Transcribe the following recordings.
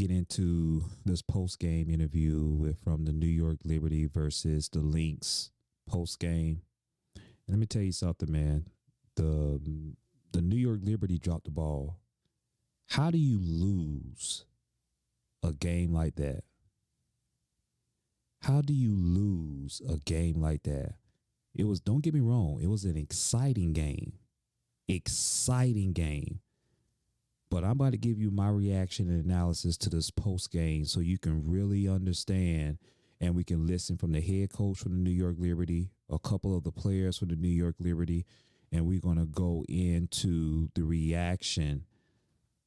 get into this post game interview from the New York Liberty versus the Lynx post game. And let me tell you something, man. The New York Liberty dropped the ball. How do you lose a game like that? How do you lose a game like that? It was, don't get me wrong, it was an exciting game. Exciting game. But I'm about to give you my reaction and analysis to this post game so you can really understand, and we can listen from the head coach from the New York Liberty, a couple of the players from the New York Liberty, and we're going to go into the reaction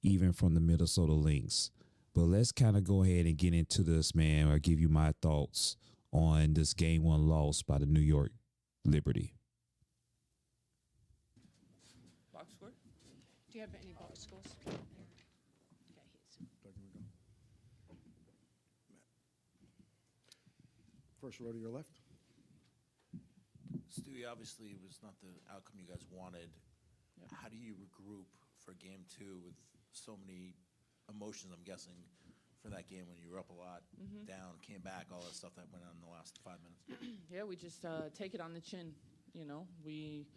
even from the Minnesota Lynx. But let's kind of go ahead and get into this, man. I'll give you my thoughts on this game one loss by the New York Liberty. Box score? Do you have any box scores? Okay, here's. Doug, you wanna go? First row to your left. Stewie, obviously it was not the outcome you guys wanted. Yep. How do you regroup for game two with so many emotions, I'm guessing, for that game when you were up a lot, down, came back, all that stuff that went on in the last 5 minutes? Yeah, we just take it on the chin. You know, we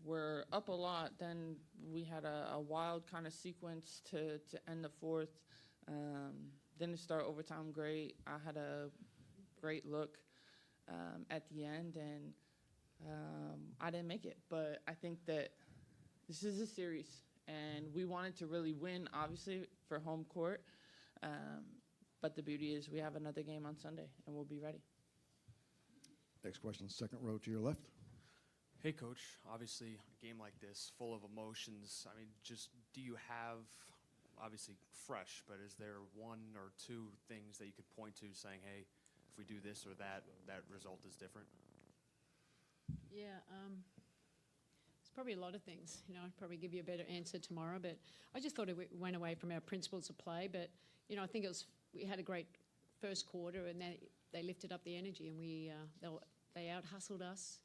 were up a lot. Then we had a wild kind of sequence to end the fourth. Didn't start overtime great. I had a great look at the end, and I didn't make it. But I think that this is a series, and we wanted to really win, obviously, for home court. But the beauty is we have another game on Sunday, and we'll be ready. Next question, second row to your left. Hey, Coach. Obviously, a game like this, full of emotions. I mean, just do you have, obviously fresh, but is there one or two things that you could point to saying, hey, if we do this or that, that result is different? Yeah, it's probably a lot of things. You know, I'd probably give you a better answer tomorrow, but I just thought it went away from our principles of play. But, you know, I think we had a great first quarter, and they lifted up the energy, and they out-hustled us.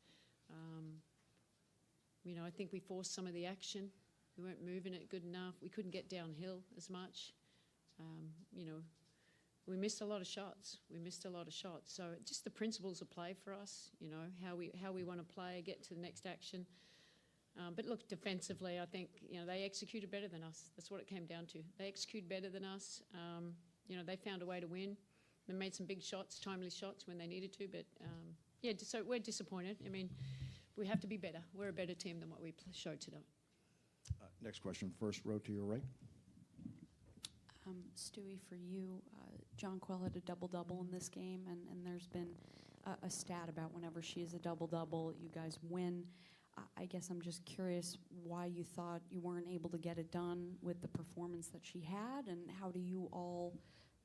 You know, I think we forced some of the action. We weren't moving it good enough. We couldn't get downhill as much. You know, we missed a lot of shots. So just the principles of play for us, you know, how we want to play, get to the next action. But look, defensively, I think, you know, they executed better than us. That's what it came down to. They executed better than us. You know, they found a way to win. They made some big shots, timely shots when they needed to. But, yeah, so we're disappointed. I mean, we have to be better. We're a better team than what we showed today. Next question, first row to your right. Stewie, for you, John Quell had a double-double in this game, and there's been a stat about whenever she is a double-double, you guys win. I guess I'm just curious why you thought you weren't able to get it done with the performance that she had, and how do you all,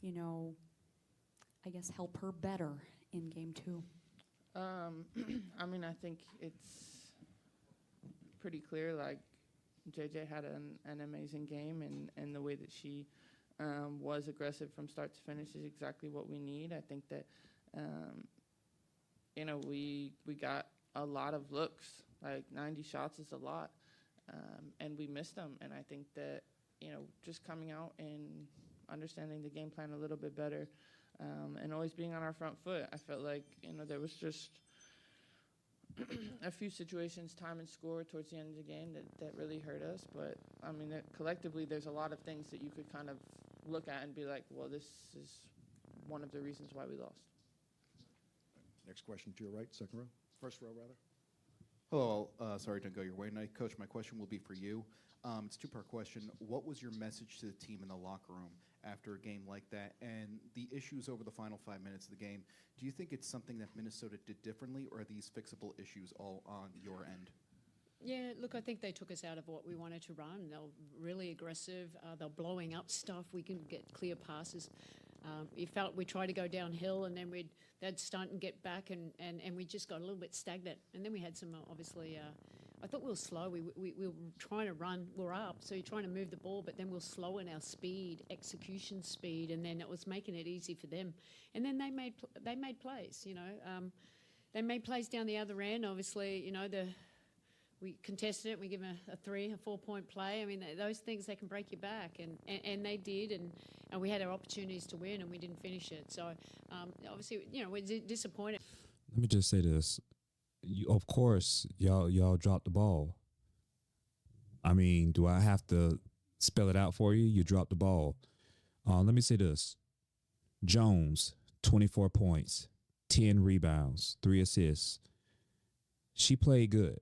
you know, I guess help her better in game two? I mean, I think it's pretty clear, like, JJ had an amazing game, and the way that she was aggressive from start to finish is exactly what we need. I think that, you know, we got a lot of looks, like 90 shots is a lot, and we missed them. And I think that, you know, just coming out and understanding the game plan a little bit better, and always being on our front foot, I felt like, you know, there was just a few situations, time and score towards the end of the game that really hurt us. But, I mean, collectively, there's a lot of things that you could kind of look at and be like, well, this is one of the reasons why we lost. Next question to your right, second row. First row, rather. Hello, sorry to go your way tonight. Coach, my question will be for you. It's a two-part question. What was your message to the team in the locker room after a game like that? And the issues over the final 5 minutes of the game, do you think it's something that Minnesota did differently, or are these fixable issues all on your end? Yeah, look, I think they took us out of what we wanted to run. They're really aggressive. They're blowing up stuff. We can get clear passes. You felt we tried to go downhill, and then they'd stunt and get back, and we just got a little bit stagnant. And then we had some, obviously, I thought we were slow. We were trying to run. We're up, so you're trying to move the ball, but then we'll slow in our speed, execution speed, and then it was making it easy for them. And then they made plays, you know. They made plays down the other end. Obviously, you know, we contested it. We give them a 4-point play. I mean, those things, they can break your back, and they did. And we had our opportunities to win, and we didn't finish it. So obviously, we're disappointed. Let me just say this. Of course, y'all dropped the ball. I mean, do I have to spell it out for you? You dropped the ball. Let me say this. Jones, 24 points, 10 rebounds, 3 assists. She played good.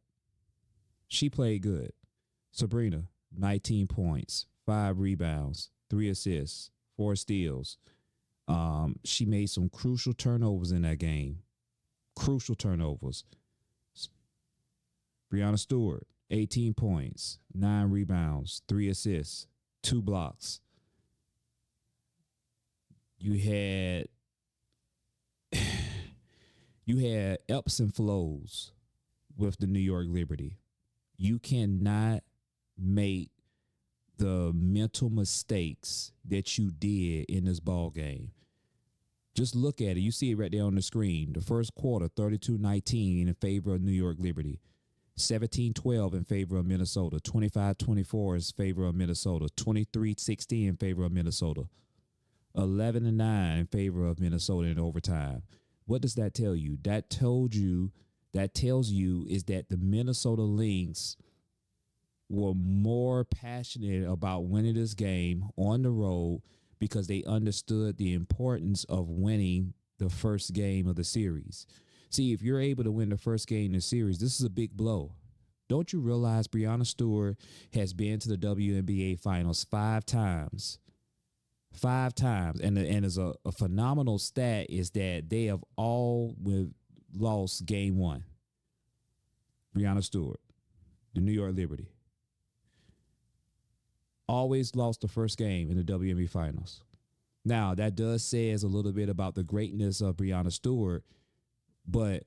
Sabrina, 19 points, 5 rebounds, 3 assists, 4 steals. She made some crucial turnovers in that game. Crucial turnovers. Breanna Stewart, 18 points, 9 rebounds, 3 assists, 2 blocks. You had ups and flows with the New York Liberty. You cannot make the mental mistakes that you did in this ball game. Just look at it. You see it right there on the screen. The first quarter, 32-19 in favor of New York Liberty. 17-12 in favor of Minnesota. 25-24 in favor of Minnesota. 23-16 in favor of Minnesota. 11-9 in favor of Minnesota in overtime. What does that tell you? That tells you is that the Minnesota Lynx were more passionate about winning this game on the road because they understood the importance of winning the first game of the series. See, if you're able to win the first game in the series, this is a big blow. Don't you realize Breanna Stewart has been to the WNBA Finals 5 times? 5 times. And is a phenomenal stat is that they have all lost game 1. Breanna Stewart, the New York Liberty. Always lost the first game in the WNBA Finals. Now, that does says a little bit about the greatness of Breanna Stewart, but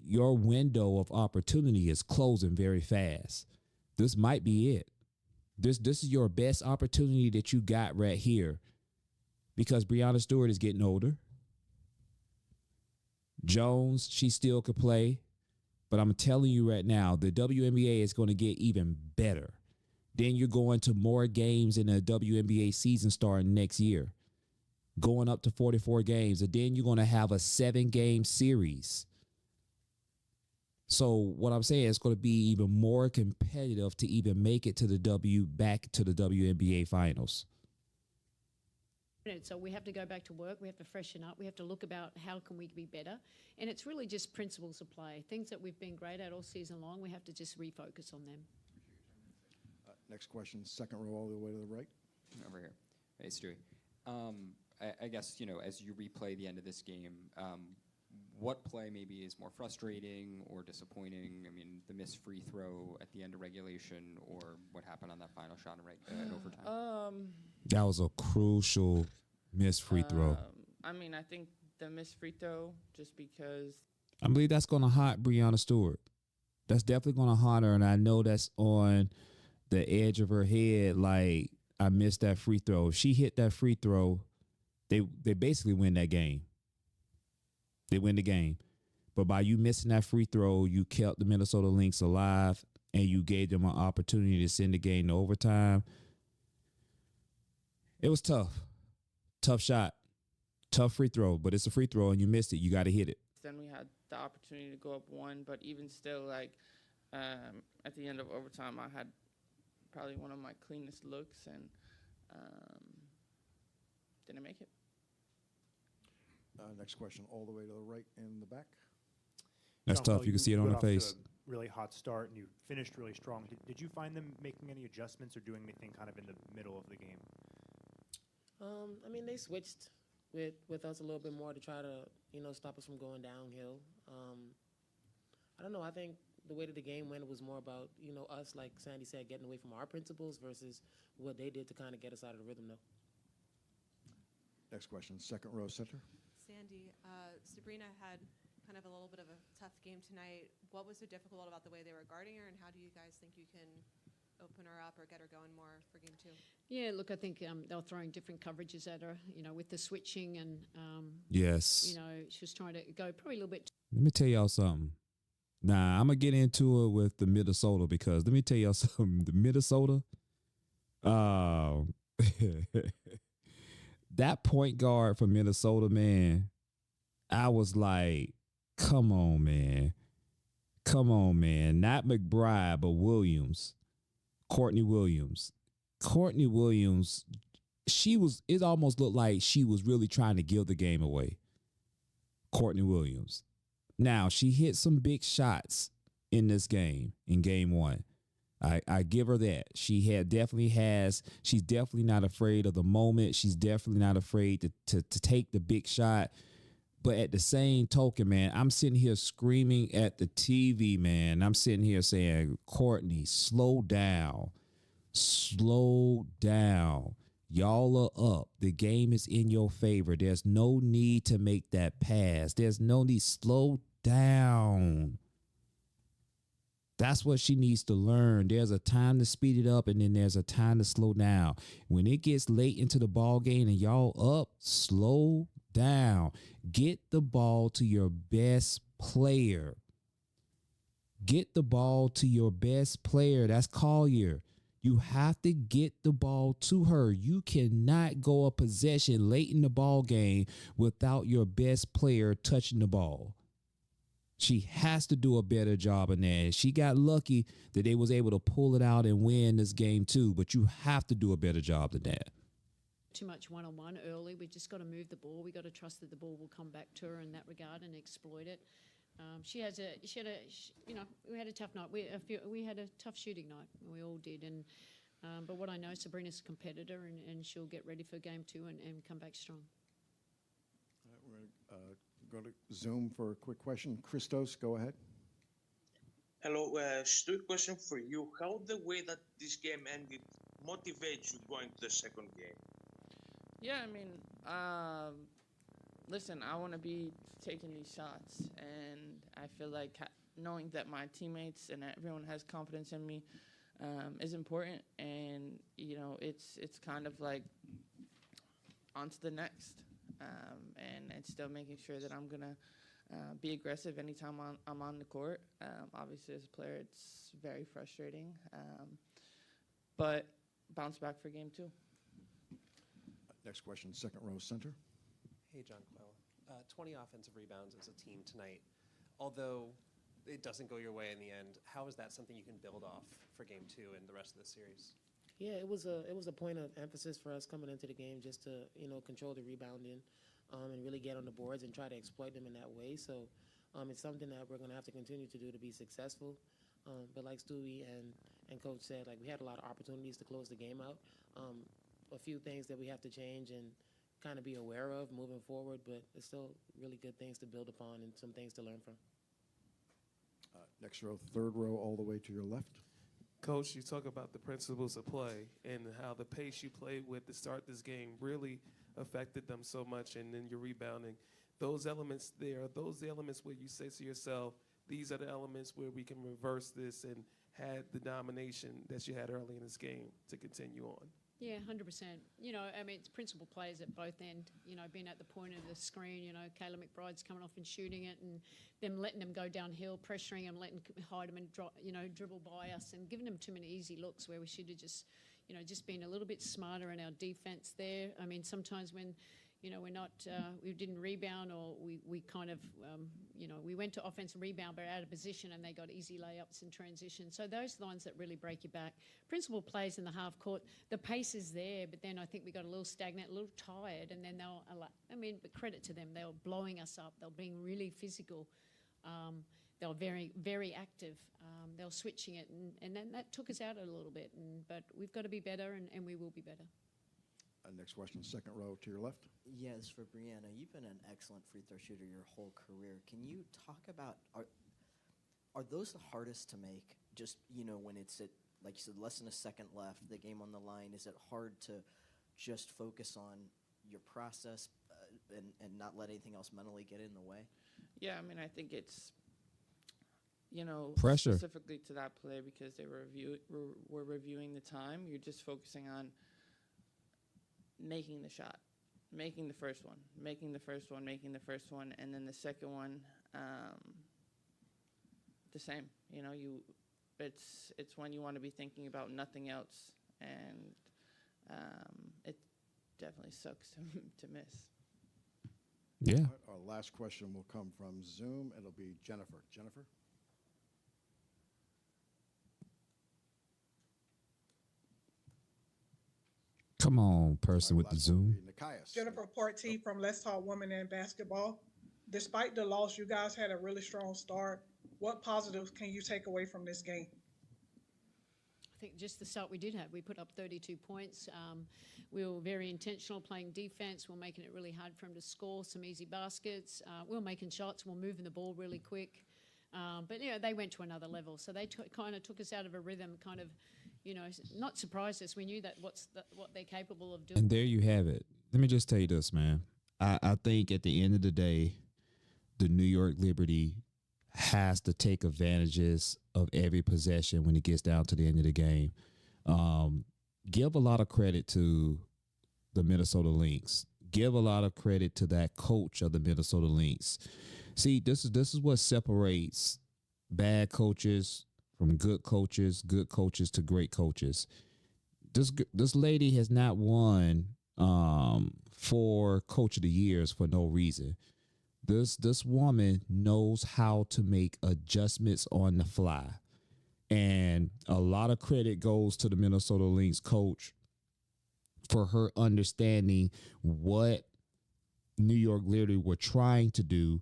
your window of opportunity is closing very fast. This might be it. This is your best opportunity that you got right here because Breanna Stewart is getting older. Jones, she still could play, but I'm telling you right now, the WNBA is going to get even better. Then you're going to more games in the WNBA season starting next year, going up to 44 games, and then you're going to have a 7-game series. So what I'm saying is going to be even more competitive to even make it to back to the WNBA Finals. So we have to go back to work. We have to freshen up. We have to look about how can we be better. And it's really just principles of play, things that we've been great at all season long. We have to just refocus on them. Next question, second row all the way to the right. Over here. Hey, Stewie. I guess, as you replay the end of this game, what play maybe is more frustrating or disappointing? I mean, the missed free throw at the end of regulation or what happened on that final shot in overtime? That was a crucial missed free throw. I mean, I think the missed free throw, just because. I believe that's going to haunt Breanna Stewart. That's definitely going to haunt her, and I know that's on the edge of her head, like, I missed that free throw. If she hit that free throw, they basically win that game. They win the game. But by you missing that free throw, you kept the Minnesota Lynx alive, and you gave them an opportunity to send the game to overtime. It was tough. Tough shot. Tough free throw, but it's a free throw, and you missed it. You got to hit it. Then we had the opportunity to go up 1, but even still, at the end of overtime, I had probably one of my cleanest looks and didn't make it. Next question, all the way to the right in the back. That's John, tough. You can see it on got the off to face. a really hot start, and you finished really strong. Did you find them making any adjustments or doing anything kind of in the middle of the game? I mean, they switched with us a little bit more to try to, stop us from going downhill. I don't know. I think the way that the game went, it was more about, us, like Sandy said, getting away from our principles versus what they did to kind of get us out of the rhythm, though. Next question, second row center. Sandy, Sabrina had kind of a little bit of a tough game tonight. What was so difficult about the way they were guarding her, and how do you guys think you can open her up or get her going more for game 2? Yeah, look, I think they were throwing different coverages at her, with the switching and, Yes. she was trying to go probably a little bit. Let me tell y'all something. Nah, I'm gonna get into it with the Minnesota because let me tell y'all something. The Minnesota, uh, that point guard for Minnesota, man, I was like, come on, man. Come on, man. Not McBride, but Williams. Courtney Williams. Courtney Williams, it almost looked like she was really trying to give the game away. Courtney Williams. Now, she hit some big shots in this game, in game one. I give her that. She's definitely not afraid of the moment. She's definitely not afraid to take the big shot. But at the same token, man, I'm sitting here screaming at the TV, man. I'm sitting here saying, Courtney, slow down. Slow down. Y'all are up. The game is in your favor. There's no need to make that pass. There's no need. Slow down. That's what she needs to learn. There's a time to speed it up, and then there's a time to slow down. When it gets late into the ball game and y'all up, slow down. Get the ball to your best player. Get the ball to your best player. That's Collier. You have to get the ball to her. You cannot go a possession late in the ball game without your best player touching the ball. She has to do a better job in that. She got lucky that they was able to pull it out and win this game too, but you have to do a better job than that. Too much one-on-one early. We've just got to move the ball. We've got to trust that the ball will come back to her in that regard and exploit it. We had a tough night. We had a tough shooting night. We all did. And but what I know, Sabrina's a competitor, and she'll get ready for game two and come back strong. We're going to go to Zoom for a quick question. Christos, go ahead. Hello, Stu, question for you. How the way that this game ended motivates you going to the second game? Yeah, I mean, listen, I want to be taking these shots, and I feel like knowing that my teammates and everyone has confidence in me is important, and it's kind of like on to the next, and it's still making sure that I'm gonna be aggressive anytime I'm on the court. Obviously, as a player, it's very frustrating, but bounce back for game two. Next question, second row center. Hey, John Quell. 20 offensive rebounds as a team tonight. Although it doesn't go your way in the end, how is that something you can build off for game two and the rest of the series? Yeah, it was a point of emphasis for us coming into the game just to control the rebounding, and really get on the boards and try to exploit them in that way. So it's something that we're going to have to continue to do to be successful. But like Stewie and Coach said, like we had a lot of opportunities to close the game out. A few things that we have to change and kind of be aware of moving forward, but it's still really good things to build upon and some things to learn from. Next row, third row, all the way to your left. Coach, you talk about the principles of play and how the pace you played with to start this game really affected them so much, and then your rebounding. Those elements there, are those the elements where you say to yourself, these are the elements where we can reverse this and had the domination that you had early in this game to continue on? Yeah, 100%. It's principal players at both end, being at the point of the screen, Kayla McBride's coming off and shooting it and them letting them go downhill, pressuring them, letting hide them and dribble by us and giving them too many easy looks where we should have just been a little bit smarter in our defense there. I mean, sometimes when, we didn't rebound or we kind of, we went to offensive rebound but out of position and they got easy layups and transition. So those are the ones that really break you back. Principal plays in the half court, the pace is there, but then I think we got a little stagnant, a little tired, and then but credit to them, they were blowing us up. They were being really physical. They were very, very active. They were switching it, and then that took us out a little bit. But we've got to be better, and we will be better. Next question, second row to your left. Yes, for Brianna. You've been an excellent free throw shooter your whole career. Can you talk about, are those the hardest to make? Just, when it's at, like you said, less than a second left, the game on the line, is it hard to just focus on your process and not let anything else mentally get in the way? Yeah, I mean, I think it's, pressure specifically to that play because they were reviewing the time. You're just focusing on making the shot, making the first one, and then the second one, the same. You know, it's when you want to be thinking about nothing else, and it definitely sucks to miss. Yeah. All right, our last question will come from Zoom. It'll be Jennifer. Jennifer? Come on, person with the Last one will Zoom. be Nikias. Jennifer Porty from Let's Talk Women in Basketball. Despite the loss, you guys had a really strong start. What positives can you take away from this game? I think just the start we did have, we put up 32 points. We were very intentional playing defense. We were making it really hard for them to score some easy baskets. We were making shots. We were moving the ball really quick. But, you know, they went to another level. So they kind of took us out of a rhythm, kind of, you know, not surprised us. We knew that what they're capable of doing. And there you have it. Let me just tell you this, man. I think at the end of the day, the New York Liberty has to take advantages of every possession when it gets down to the end of the game. Give a lot of credit to the Minnesota Lynx. Give a lot of credit to that coach of the Minnesota Lynx. See, this is what separates bad coaches from good coaches to great coaches. This lady has not won 4 Coach of the Years for no reason. This woman knows how to make adjustments on the fly. And a lot of credit goes to the Minnesota Lynx coach for her understanding what New York Liberty were trying to do,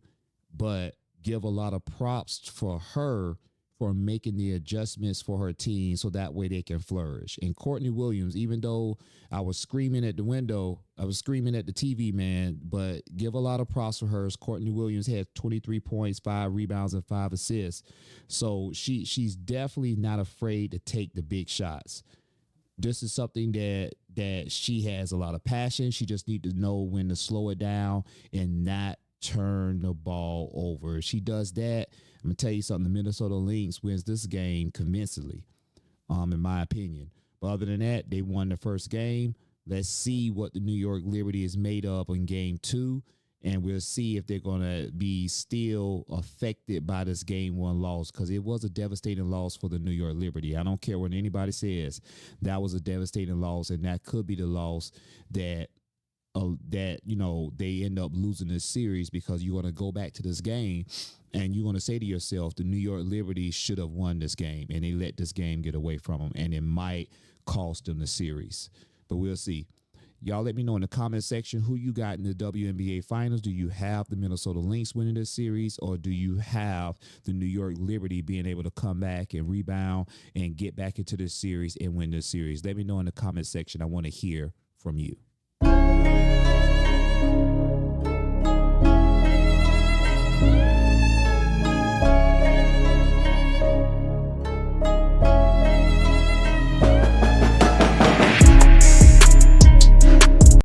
but give a lot of props for her for making the adjustments for her team so that way they can flourish. And Courtney Williams, even though I was screaming at the window, I was screaming at the TV, man, but give a lot of props for hers. Courtney Williams had 23 points, 5 rebounds, and 5 assists. So she's definitely not afraid to take the big shots. This is something that she has a lot of passion. She just need to know when to slow it down and not turn the ball over. If she does that, I'm going to tell you something, the Minnesota Lynx wins this game convincingly, in my opinion. But other than that, they won the first game. Let's see what the New York Liberty is made of in game 2, and we'll see if they're going to be still affected by this game 1 loss, because it was a devastating loss for the New York Liberty. I don't care what anybody says. That was a devastating loss, and that could be the loss that you know, they end up losing this series, because you're going to go back to this game and you're going to say to yourself, the New York Liberty should have won this game, and they let this game get away from them, and it might cost them the series. But we'll see. Y'all let me know in the comment section who you got in the WNBA Finals. Do you have the Minnesota Lynx winning this series, or do you have the New York Liberty being able to come back and rebound and get back into this series and win this series? Let me know in the comment section. I want to hear from you.